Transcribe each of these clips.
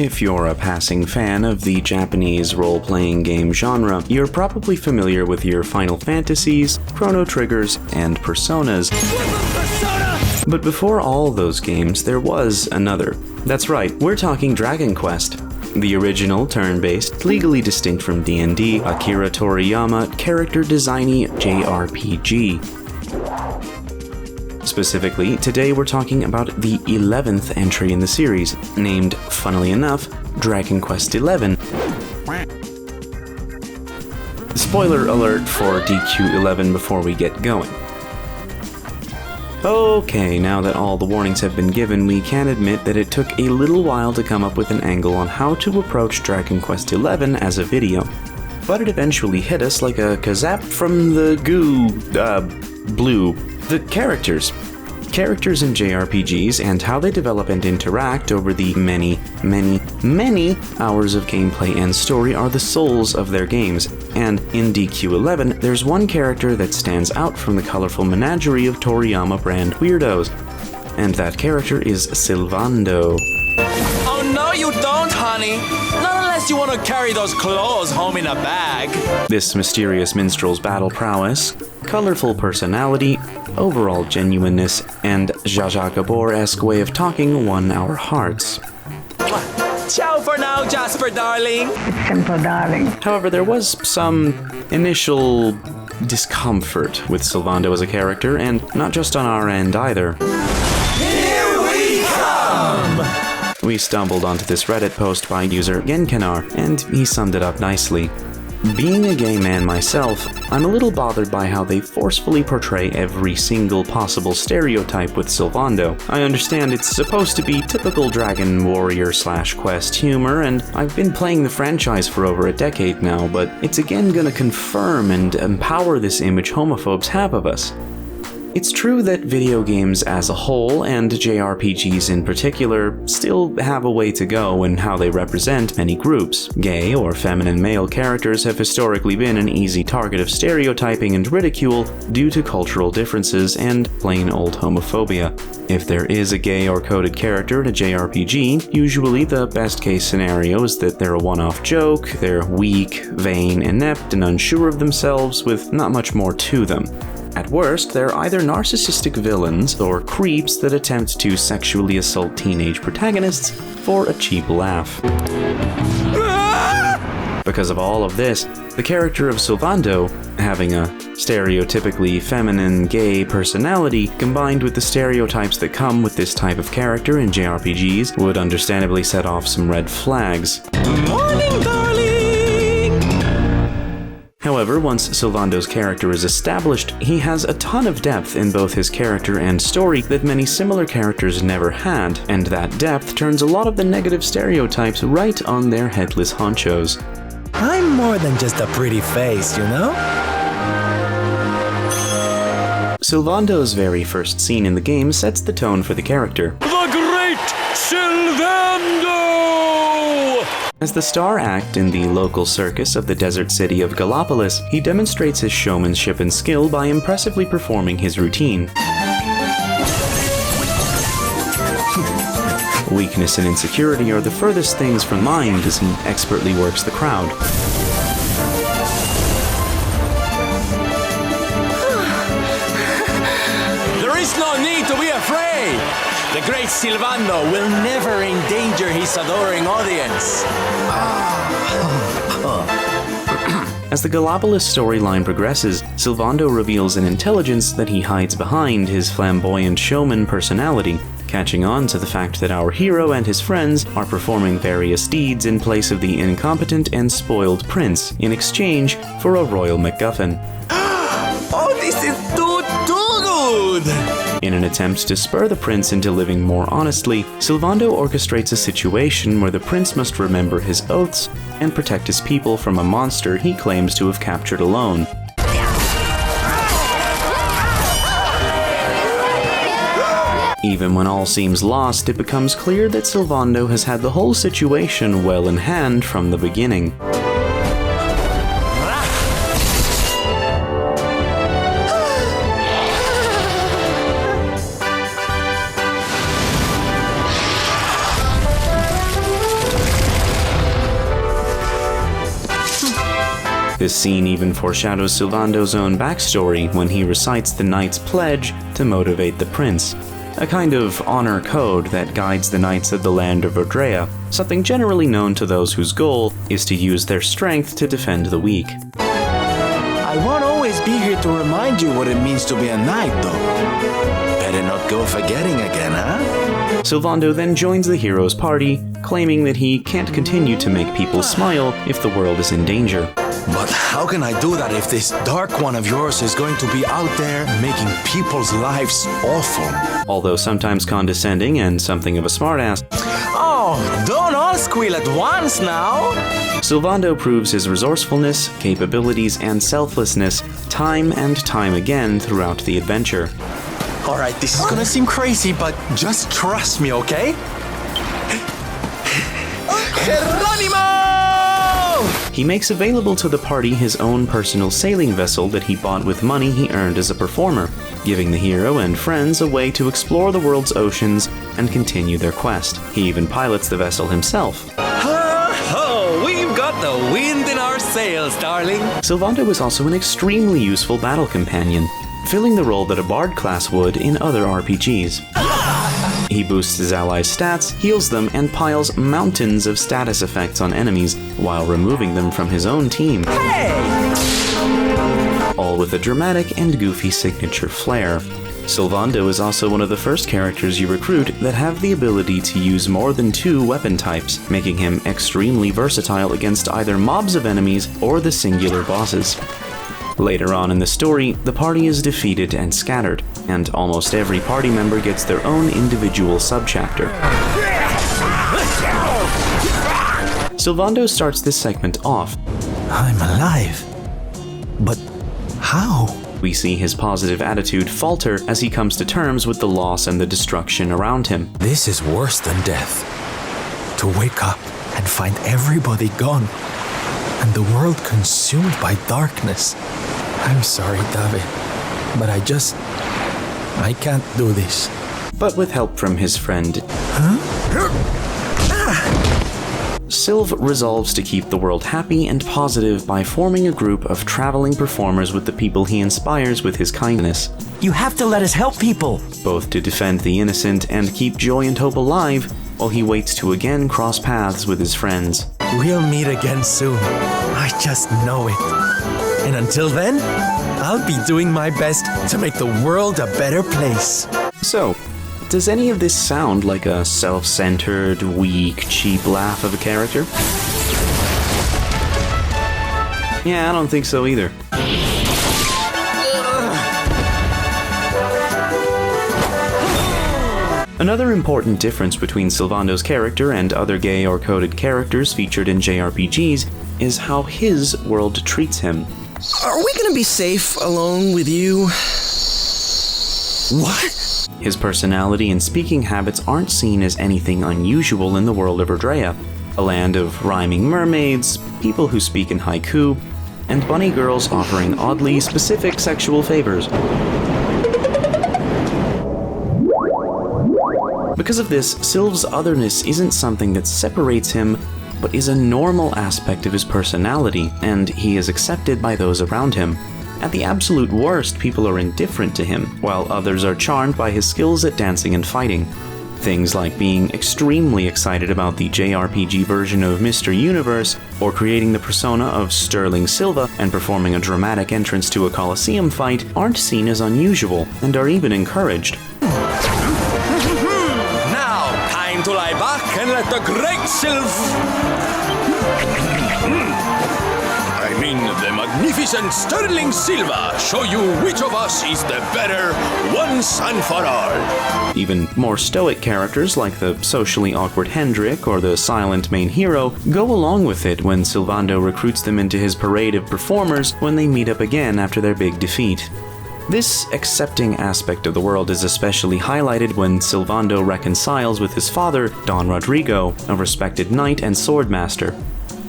If you're a passing fan of the Japanese role-playing game genre, you're probably familiar with your Final Fantasies, Chrono Triggers, and Personas. But before all those games, there was another. That's right, we're talking Dragon Quest. The original turn-based, legally distinct from D&D, Akira Toriyama character-designy JRPG. Specifically, today we're talking about the 11th entry in the series, named, funnily enough, Dragon Quest XI. Spoiler alert for DQ11 before we get going. Okay, now that all the warnings have been given, we can admit that it took a little while to come up with an angle on how to approach Dragon Quest XI as a video. But it eventually hit us like a kazap from the blue. The characters in JRPGs and how they develop and interact over the many hours of gameplay and story are the souls of their games, and in DQ11 there's one character that stands out from the colorful menagerie of Toriyama brand weirdos, and that character is Sylvando. Oh no you don't, honey! Not unless you want to carry those clothes home in a bag. This mysterious minstrel's battle prowess, colorful personality, overall genuineness, and Zsa Zsa Gabor-esque way of talking won our hearts. Ciao for now, Jasper darling! It's simple, darling. However, there was some initial discomfort with Sylvando as a character, and not just on our end either. Here we come! We stumbled onto this Reddit post by user Genkanar, and he summed it up nicely. Being a gay man myself, I'm a little bothered by how they forcefully portray every single possible stereotype with Sylvando. I understand it's supposed to be typical dragon warrior/quest humor, and I've been playing the franchise for over a decade now, but it's again gonna confirm and empower this image homophobes have of us. It's true that video games as a whole, and JRPGs in particular, still have a way to go in how they represent many groups. Gay or feminine male characters have historically been an easy target of stereotyping and ridicule due to cultural differences and plain old homophobia. If there is a gay or coded character in a JRPG, usually the best case scenario is that they're a one-off joke, they're weak, vain, inept, and unsure of themselves with not much more to them. At worst, they're either narcissistic villains or creeps that attempt to sexually assault teenage protagonists for a cheap laugh. Because of all of this, the character of Sylvando, having a stereotypically feminine gay personality combined with the stereotypes that come with this type of character in JRPGs, would understandably set off some red flags. Morning, darling! However, once Sylvando's character is established, he has a ton of depth in both his character and story that many similar characters never had, and that depth turns a lot of the negative stereotypes right on their headless honchos. I'm more than just a pretty face, you know? Sylvando's very first scene in the game sets the tone for the character. The great Sylvando! As the star act in the local circus of the desert city of Gallipolis, he demonstrates his showmanship and skill by impressively performing his routine. Weakness and insecurity are the furthest things from mind as he expertly works the crowd. There is no need to be afraid! The great Sylvando will never endanger his adoring audience. As the Gallipolis storyline progresses, Sylvando reveals an intelligence that he hides behind his flamboyant showman personality, catching on to the fact that our hero and his friends are performing various deeds in place of the incompetent and spoiled prince, in exchange for a royal MacGuffin. Oh, this is too good! In an attempt to spur the prince into living more honestly, Sylvando orchestrates a situation where the prince must remember his oaths and protect his people from a monster he claims to have captured alone. Even when all seems lost, it becomes clear that Sylvando has had the whole situation well in hand from the beginning. This scene even foreshadows Sylvando's own backstory when he recites the knight's pledge to motivate the prince, a kind of honor code that guides the knights of the land of Verdrea, something generally known to those whose goal is to use their strength to defend the weak. I won't always be here to remind you what it means to be a knight, though. Better not go forgetting again, huh? Sylvando then joins the hero's party, claiming that he can't continue to make people smile if the world is in danger. But how can I do that if this dark one of yours is going to be out there making people's lives awful? Although sometimes condescending and something of a smartass, Oh, don't all squeal at once now! Sylvando proves his resourcefulness, capabilities, and selflessness time and time again throughout the adventure. Alright, this is gonna seem crazy, but just trust me, okay? Geronimo! He makes available to the party his own personal sailing vessel that he bought with money he earned as a performer, giving the hero and friends a way to explore the world's oceans and continue their quest. He even pilots the vessel himself. Oh, we've got the wind in our sails, darling. Sylvando is also an extremely useful battle companion, filling the role that a bard class would in other RPGs. He boosts his allies' stats, heals them, and piles mountains of status effects on enemies while removing them from his own team. All with a dramatic and goofy signature flair. Sylvando is also one of the first characters you recruit that have the ability to use more than 2 weapon types, making him extremely versatile against either mobs of enemies or the singular bosses. Later on in the story, the party is defeated and scattered, and almost every party member gets their own individual subchapter. Sylvando starts this segment off. I'm alive. But how? We see his positive attitude falter as he comes to terms with the loss and the destruction around him. This is worse than death. To wake up and find everybody gone, and the world consumed by darkness. I'm sorry, David, but I can't do this. But with help from his friend, Sylv resolves to keep the world happy and positive by forming a group of traveling performers with the people he inspires with his kindness. You have to let us help people! Both to defend the innocent and keep joy and hope alive, while he waits to again cross paths with his friends. We'll meet again soon. I just know it. And until then, I'll be doing my best to make the world a better place. So, does any of this sound like a self-centered, weak, cheap laugh of a character? Yeah, I don't think so either. Another important difference between Sylvando's character and other gay or coded characters featured in JRPGs is how his world treats him. Are we gonna be safe alone with you? What? His personality and speaking habits aren't seen as anything unusual in the world of Verdrea, a land of rhyming mermaids, people who speak in haiku, and bunny girls offering oddly specific sexual favors. Because of this, Sylv's otherness isn't something that separates him, but is a normal aspect of his personality, and he is accepted by those around him. At the absolute worst, people are indifferent to him, while others are charmed by his skills at dancing and fighting. Things like being extremely excited about the JRPG version of Mr. Universe, or creating the persona of Sterling Silva and performing a dramatic entrance to a Colosseum fight aren't seen as unusual, and are even encouraged. Now, time to lie back and let the great the magnificent Sterling Silva show you which of us is the better once and for all. Even more stoic characters like the socially awkward Hendrik or the silent main hero go along with it when Sylvando recruits them into his parade of performers when they meet up again after their big defeat. This accepting aspect of the world is especially highlighted when Sylvando reconciles with his father, Don Rodrigo, a respected knight and swordmaster.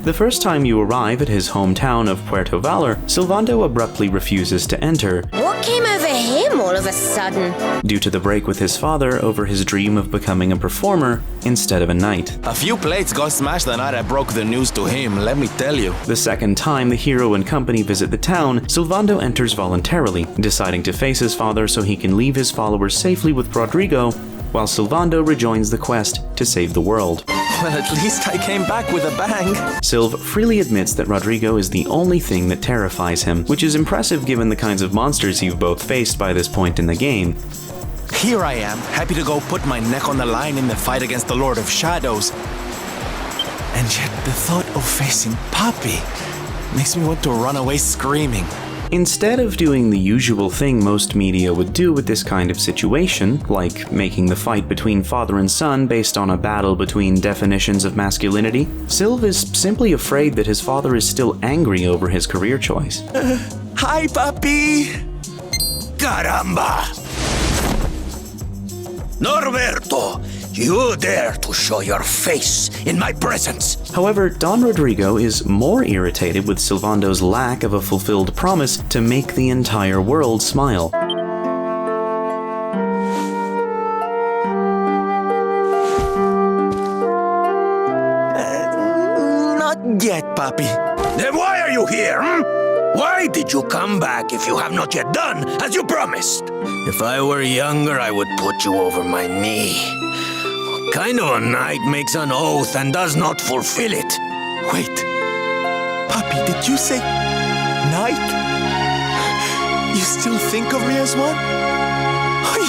The first time you arrive at his hometown of Puerto Valor, Sylvando abruptly refuses to enter. Okay. came over him all of a sudden? Due to the break with his father over his dream of becoming a performer instead of a knight. A few plates got smashed the night I broke the news to him, let me tell you. The second time the hero and company visit the town, Sylvando enters voluntarily, deciding to face his father so he can leave his followers safely with Rodrigo, while Sylvando rejoins the quest to save the world. Well, at least I came back with a bang. Sylv freely admits that Rodrigo is the only thing that terrifies him, which is impressive given the kinds of monsters you've both faced by this point in the game. Here I am, happy to go put my neck on the line in the fight against the Lord of Shadows. And yet the thought of facing Papi makes me want to run away screaming. Instead of doing the usual thing most media would do with this kind of situation, like making the fight between father and son based on a battle between definitions of masculinity, Sylv is simply afraid that his father is still angry over his career choice. Hi, Papi! Caramba! Norberto, you dare to show your face in my presence! However, Don Rodrigo is more irritated with Sylvando's lack of a fulfilled promise to make the entire world smile. Not yet, Papi. Then why are you here, Why did you come back if you have not yet done as you promised? If I were younger, I would put you over my knee. What kind of a knight makes an oath and does not fulfill it? Wait. Papi, did you say knight? You still think of me as one?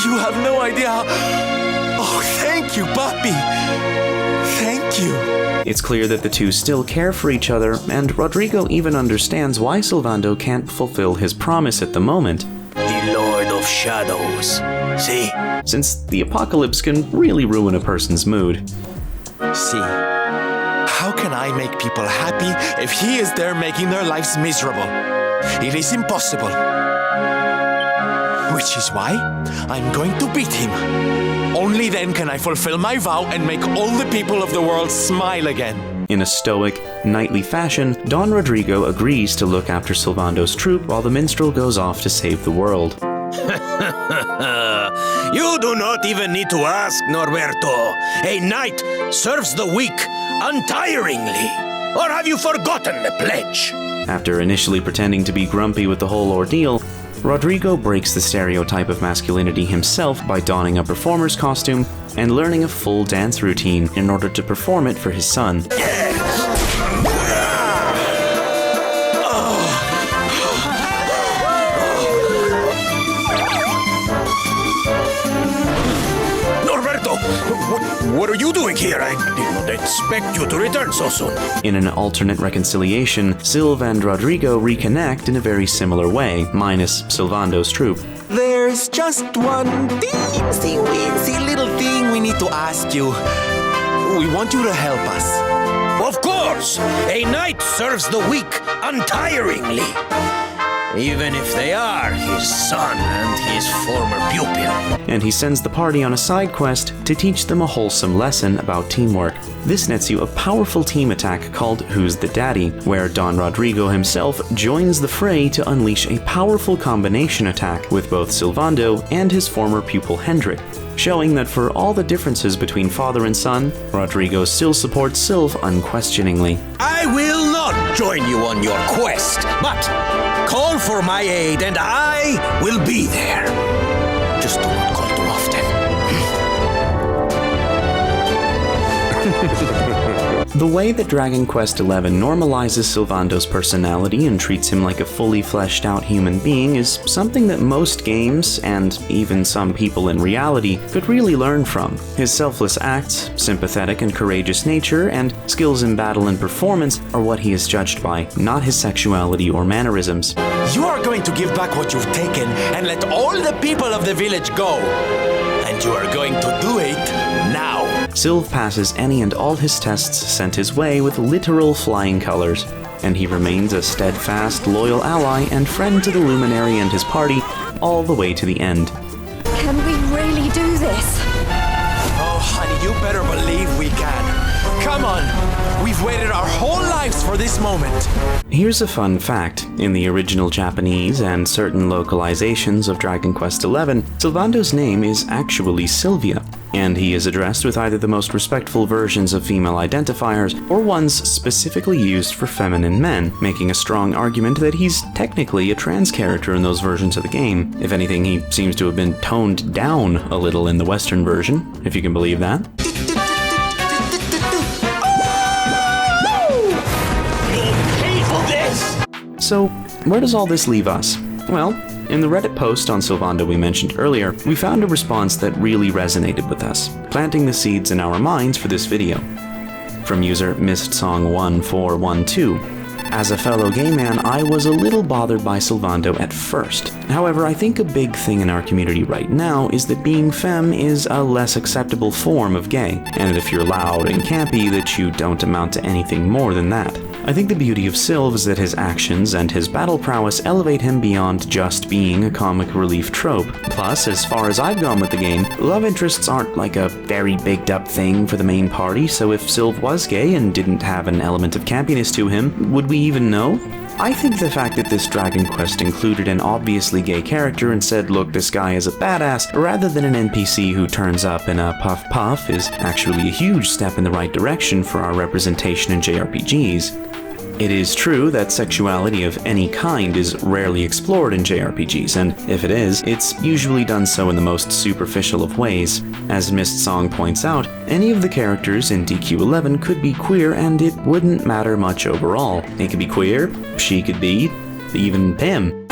You have no idea how... Oh, thank you, Papi. Thank you. It's clear that the two still care for each other, and Rodrigo even understands why Sylvando can't fulfill his promise at the moment. The Lord of Shadows. See? Since the apocalypse can really ruin a person's mood. See, how can I make people happy if he is there making their lives miserable? It is impossible. Which is why I'm going to beat him. Only then can I fulfill my vow and make all the people of the world smile again. In a stoic, knightly fashion, Don Rodrigo agrees to look after Sylvando's troop while the minstrel goes off to save the world. You do not even need to ask, Norberto. A knight serves the weak untiringly. Or have you forgotten the pledge? After initially pretending to be grumpy with the whole ordeal, Rodrigo breaks the stereotype of masculinity himself by donning a performer's costume and learning a full dance routine in order to perform it for his son. Norberto, what are you doing here? I did not expect you to return so soon. In an alternate reconciliation, Sylv and Rodrigo reconnect in a very similar way, minus Sylvando's troop. There's just one teensy-weensy little thing we need to ask you. We want you to help us. Of course! A knight serves the weak untiringly. Even if they are his son and his former pupil. And he sends the party on a side quest to teach them a wholesome lesson about teamwork. This nets you a powerful team attack called Who's the Daddy, where Don Rodrigo himself joins the fray to unleash a powerful combination attack with both Sylvando and his former pupil Hendrik, showing that for all the differences between father and son, Rodrigo still supports Sylv unquestioningly. I will not join you on your quest, but call for my aid and I will be there. Just do not call too often. The way that Dragon Quest XI normalizes Sylvando's personality and treats him like a fully fleshed out human being is something that most games, and even some people in reality, could really learn from. His selfless acts, sympathetic and courageous nature, and skills in battle and performance are what he is judged by, not his sexuality or mannerisms. You are going to give back what you've taken and let all the people of the village go. And you are going to do it now. Sylv passes any and all his tests sent his way with literal flying colors, and he remains a steadfast, loyal ally and friend to the Luminary and his party all the way to the end. Can we really do this? Oh, honey, you better believe we can. Come on. We've waited our whole lives for this moment. Here's a fun fact. In the original Japanese and certain localizations of Dragon Quest XI, Sylvando's name is actually Sylvia, and he is addressed with either the most respectful versions of female identifiers or ones specifically used for feminine men, making a strong argument that he's technically a trans character in those versions of the game. If anything, he seems to have been toned down a little in the Western version, if you can believe that. So, where does all this leave us? Well, in the Reddit post on Sylvando we mentioned earlier, we found a response that really resonated with us, planting the seeds in our minds for this video. From user MistSong1412. As a fellow gay man, I was a little bothered by Sylvando at first. However, I think a big thing in our community right now is that being femme is a less acceptable form of gay, and if you're loud and campy, that you don't amount to anything more than that. I think the beauty of Sylv is that his actions and his battle prowess elevate him beyond just being a comic relief trope. Plus, as far as I've gone with the game, love interests aren't like a very bigged up thing for the main party, so if Sylv was gay and didn't have an element of campiness to him, would we even know? I think the fact that this Dragon Quest included an obviously gay character and said, look, this guy is a badass, rather than an NPC who turns up in a puff puff is actually a huge step in the right direction for our representation in JRPGs. It is true that sexuality of any kind is rarely explored in JRPGs, and if it is, it's usually done so in the most superficial of ways. As Mistsong points out, any of the characters in DQ11 could be queer and it wouldn't matter much overall. It could be queer, she could be, even him.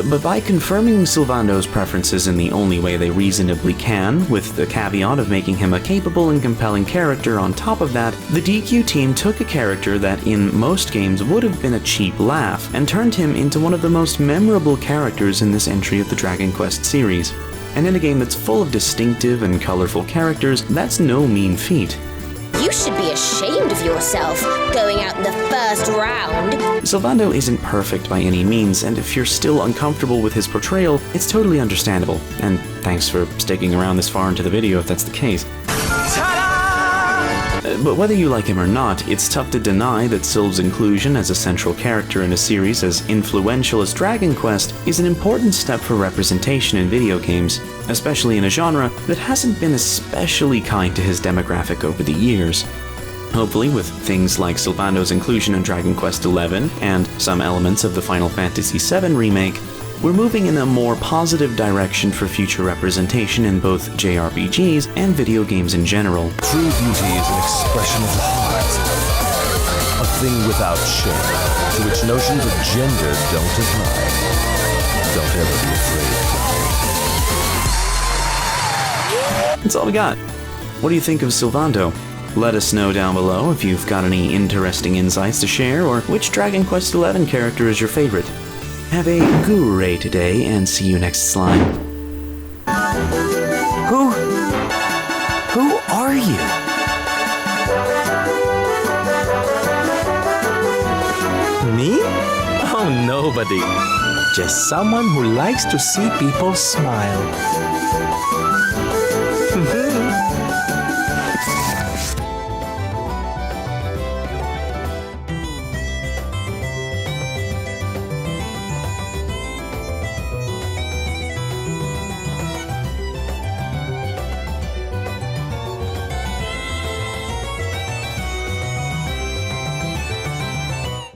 But by confirming Sylvando's preferences in the only way they reasonably can, with the caveat of making him a capable and compelling character on top of that, the DQ team took a character that in most games would have been a cheap laugh, and turned him into one of the most memorable characters in this entry of the Dragon Quest series. And in a game that's full of distinctive and colorful characters, that's no mean feat. You should be ashamed of yourself, going out in the first round. Sylvando isn't perfect by any means, and if you're still uncomfortable with his portrayal, it's totally understandable. And thanks for sticking around this far into the video if that's the case. But whether you like him or not, it's tough to deny that Sylv's inclusion as a central character in a series as influential as Dragon Quest is an important step for representation in video games, especially in a genre that hasn't been especially kind to his demographic over the years. Hopefully, with things like Sylvando's inclusion in Dragon Quest XI and some elements of the Final Fantasy VII remake, we're moving in a more positive direction for future representation in both JRPGs and video games in general. True beauty is an expression of the heart, a thing without shame, to which notions of gender don't apply. Don't ever be afraid. That's all we got. What do you think of Sylvando? Let us know down below if you've got any interesting insights to share, or which Dragon Quest XI character is your favorite. Have a great day, and see you next slime. Who are you? Me? Oh, nobody. Just someone who likes to see people smile.